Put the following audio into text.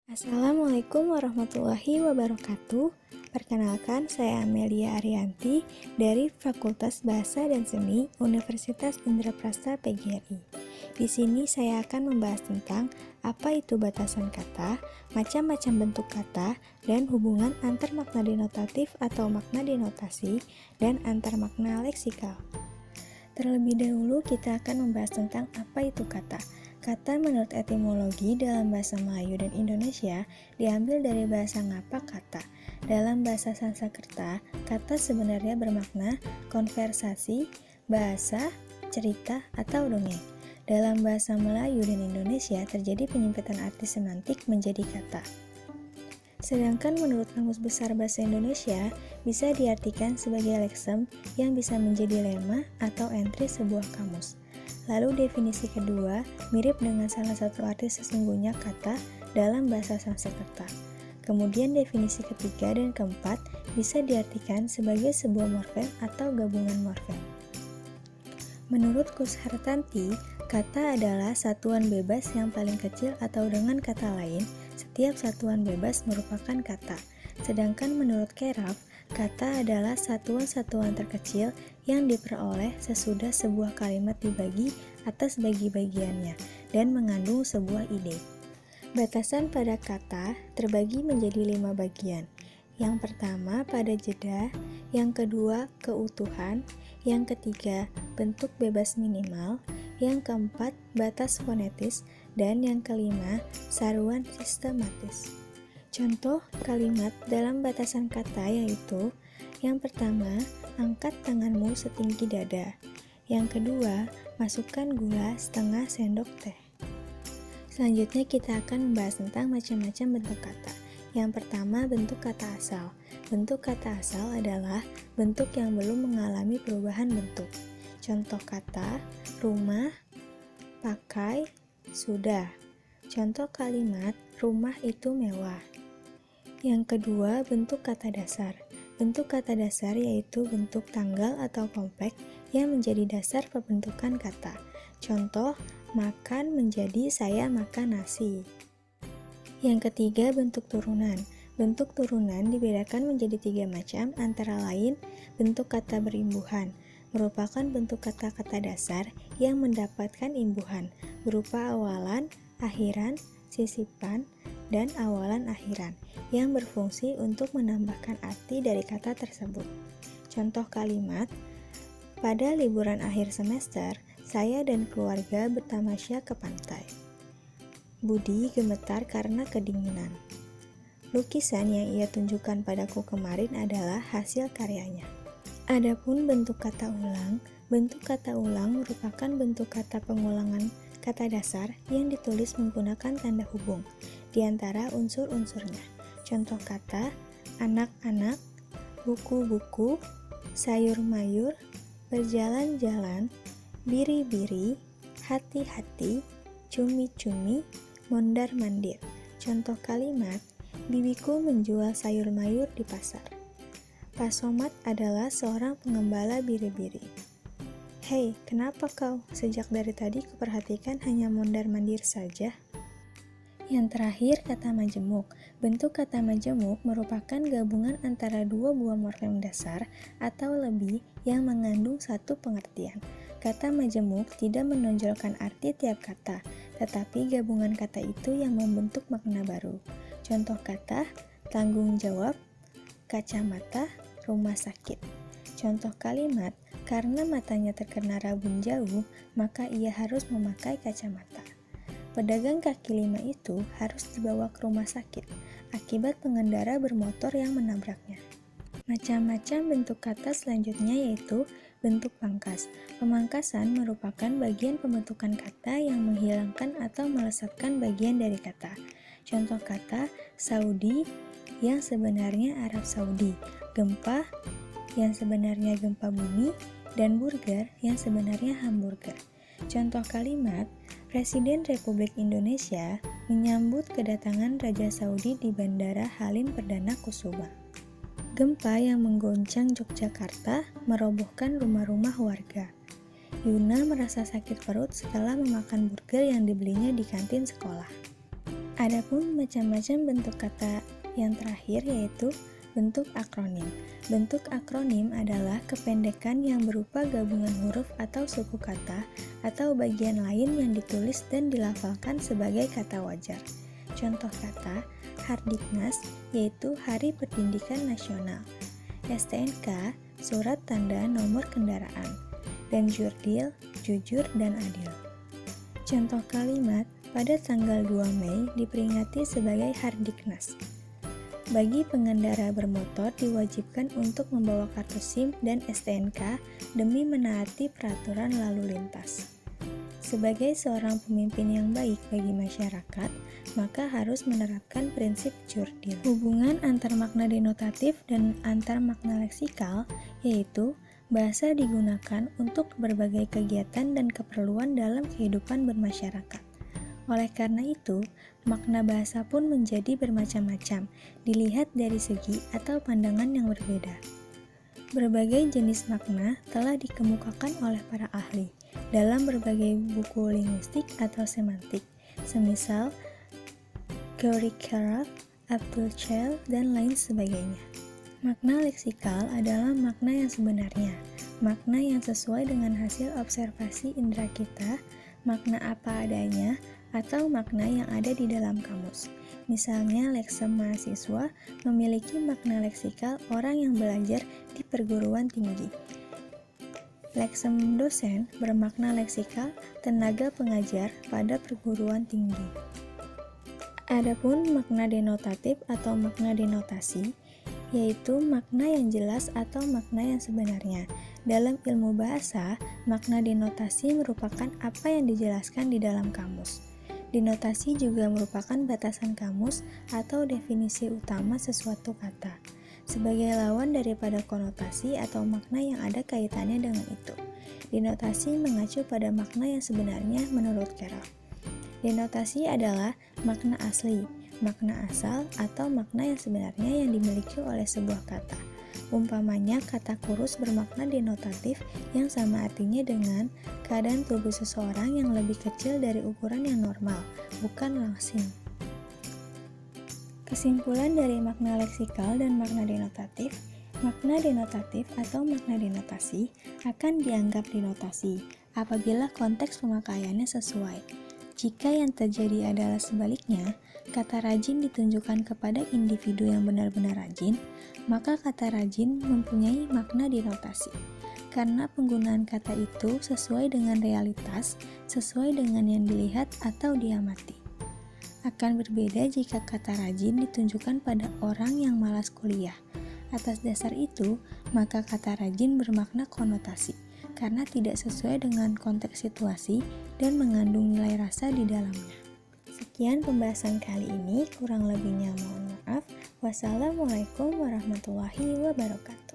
Assalamualaikum warahmatullahi wabarakatuh. Perkenalkan, saya Amelia Arianti dari Fakultas Bahasa dan Seni Universitas Indraprasta PGRI. Di sini saya akan membahas tentang apa itu batasan kata, macam-macam bentuk kata, dan hubungan antar makna denotatif atau makna denotasi, dan antar makna leksikal. Terlebih dahulu kita akan membahas tentang apa itu kata. Kata menurut etimologi dalam bahasa Melayu dan Indonesia diambil dari bahasa Ngapa kata. Dalam bahasa Sanskerta, kata sebenarnya bermakna konversasi, bahasa, cerita, atau dongeng. Dalam bahasa Melayu dan Indonesia terjadi penyempitan arti semantik menjadi kata. Sedangkan menurut Kamus Besar Bahasa Indonesia bisa diartikan sebagai leksem yang bisa menjadi lema atau entri sebuah kamus. Lalu definisi kedua mirip dengan salah satu arti sesungguhnya kata dalam bahasa Sanskerta. Kemudian definisi ketiga dan keempat bisa diartikan sebagai sebuah morfem atau gabungan morfem. Menurut Kus Hartanti, kata adalah satuan bebas yang paling kecil atau dengan kata lain, setiap satuan bebas merupakan kata. Sedangkan menurut Keraf, kata adalah satuan-satuan terkecil yang diperoleh sesudah sebuah kalimat dibagi atas bagi-bagiannya dan mengandung sebuah ide. Batasan pada kata terbagi menjadi 5 bagian. Yang pertama pada jeda, yang kedua keutuhan, yang ketiga bentuk bebas minimal, yang keempat batas fonetis, dan yang kelima saruan sistematis. Contoh kalimat dalam batasan kata yaitu: yang pertama, angkat tanganmu setinggi dada. Yang kedua, masukkan gula setengah sendok teh. Selanjutnya kita akan membahas tentang macam-macam bentuk kata. Yang pertama, bentuk kata asal. Bentuk kata asal adalah bentuk yang belum mengalami perubahan bentuk. Contoh kata: rumah, pakai, sudah. Contoh kalimat: rumah itu mewah. Yang kedua, bentuk kata dasar. Bentuk kata dasar yaitu bentuk tanggal atau kompleks yang menjadi dasar pembentukan kata. Contoh, makan menjadi saya makan nasi. Yang ketiga, bentuk turunan. Bentuk turunan dibedakan menjadi 3 macam, antara lain bentuk kata berimbuhan, merupakan bentuk kata-kata dasar yang mendapatkan imbuhan, berupa awalan, akhiran, sisipan, dan awalan akhiran, yang berfungsi untuk menambahkan arti dari kata tersebut. Contoh kalimat: pada liburan akhir semester, saya dan keluarga bertamasya ke pantai. Budi gemetar karena kedinginan. Lukisan yang ia tunjukkan padaku kemarin adalah hasil karyanya. Adapun bentuk kata ulang merupakan bentuk kata pengulangan kata dasar yang ditulis menggunakan tanda hubung di antara unsur-unsurnya. Contoh kata: anak-anak, buku-buku, sayur-mayur, berjalan-jalan, biri-biri, hati-hati, cumi-cumi, mondar-mandir. Contoh kalimat: bibiku menjual sayur-mayur di pasar. Pak Somad adalah seorang pengembala biri-biri. Hei, kenapa kau? Sejak dari tadi kuperhatikan hanya mondar-mandir saja. Yang terakhir, kata majemuk. Bentuk kata majemuk merupakan gabungan antara 2 buah morfem dasar atau lebih yang mengandung satu pengertian. Kata majemuk tidak menonjolkan arti tiap kata, tetapi gabungan kata itu yang membentuk makna baru. Contoh kata: tanggung jawab, kacamata, rumah sakit. Contoh kalimat: karena matanya terkena rabun jauh, maka ia harus memakai kacamata. Pedagang kaki lima itu harus dibawa ke rumah sakit akibat pengendara bermotor yang menabraknya. Macam-macam bentuk kata selanjutnya yaitu bentuk pangkas. Pemangkasan merupakan bagian pembentukan kata yang menghilangkan atau melesatkan bagian dari kata. Contoh kata: Saudi yang sebenarnya Arab Saudi, gempa yang sebenarnya gempa bumi, dan burger yang sebenarnya hamburger. Contoh kalimat: Presiden Republik Indonesia menyambut kedatangan Raja Saudi di Bandara Halim Perdana Kusuma. Gempa yang menggoncang Yogyakarta merobohkan rumah-rumah warga. Yuna merasa sakit perut setelah memakan burger yang dibelinya di kantin sekolah. Adapun macam-macam bentuk kata yang terakhir yaitu bentuk akronim. Bentuk akronim adalah kependekan yang berupa gabungan huruf atau suku kata atau bagian lain yang ditulis dan dilafalkan sebagai kata wajar. Contoh kata Hardiknas yaitu Hari Pendidikan Nasional, STNK Surat Tanda Nomor Kendaraan, dan Jurdil jujur dan adil. Contoh kalimat pada tanggal 2 Mei diperingati sebagai Hardiknas. Bagi pengendara bermotor diwajibkan untuk membawa kartu SIM dan STNK demi menaati peraturan lalu lintas. Sebagai seorang pemimpin yang baik bagi masyarakat, maka harus menerapkan prinsip Jurdil. Hubungan antar makna denotatif dan antar makna leksikal, yaitu bahasa digunakan untuk berbagai kegiatan dan keperluan dalam kehidupan bermasyarakat. Oleh karena itu, makna bahasa pun menjadi bermacam-macam, dilihat dari segi atau pandangan yang berbeda. Berbagai jenis makna telah dikemukakan oleh para ahli dalam berbagai buku linguistik atau semantik, semisal Gary Carruth, Abdul Chel, dan lain sebagainya. Makna leksikal adalah makna yang sebenarnya, makna yang sesuai dengan hasil observasi indera kita, makna apa adanya, atau makna yang ada di dalam kamus. Misalnya, leksem mahasiswa memiliki makna leksikal orang yang belajar di perguruan tinggi. Leksem dosen bermakna leksikal tenaga pengajar pada perguruan tinggi. Adapun makna denotatif atau makna denotasi, yaitu makna yang jelas atau makna yang sebenarnya. Dalam ilmu bahasa, makna denotasi merupakan apa yang dijelaskan di dalam kamus. Denotasi juga merupakan batasan kamus atau definisi utama sesuatu kata, sebagai lawan daripada konotasi atau makna yang ada kaitannya dengan itu. Denotasi mengacu pada makna yang sebenarnya menurut Carroll. Denotasi adalah makna asli, makna asal, atau makna yang sebenarnya yang dimiliki oleh sebuah kata. Umpamanya, kata kurus bermakna denotatif yang sama artinya dengan keadaan tubuh seseorang yang lebih kecil dari ukuran yang normal, bukan langsing. Kesimpulan dari makna leksikal dan makna denotatif atau makna denotasi akan dianggap denotasi apabila konteks pemakaiannya sesuai. Jika yang terjadi adalah sebaliknya, kata rajin ditunjukkan kepada individu yang benar-benar rajin, maka kata rajin mempunyai makna denotasi. Karena penggunaan kata itu sesuai dengan realitas, sesuai dengan yang dilihat atau diamati. Akan berbeda jika kata rajin ditunjukkan pada orang yang malas kuliah. Atas dasar itu, maka kata rajin bermakna konotasi, karena tidak sesuai dengan konteks situasi dan mengandung nilai rasa di dalamnya. Sekian pembahasan kali ini, kurang lebihnya mohon maaf. Wassalamualaikum warahmatullahi wabarakatuh.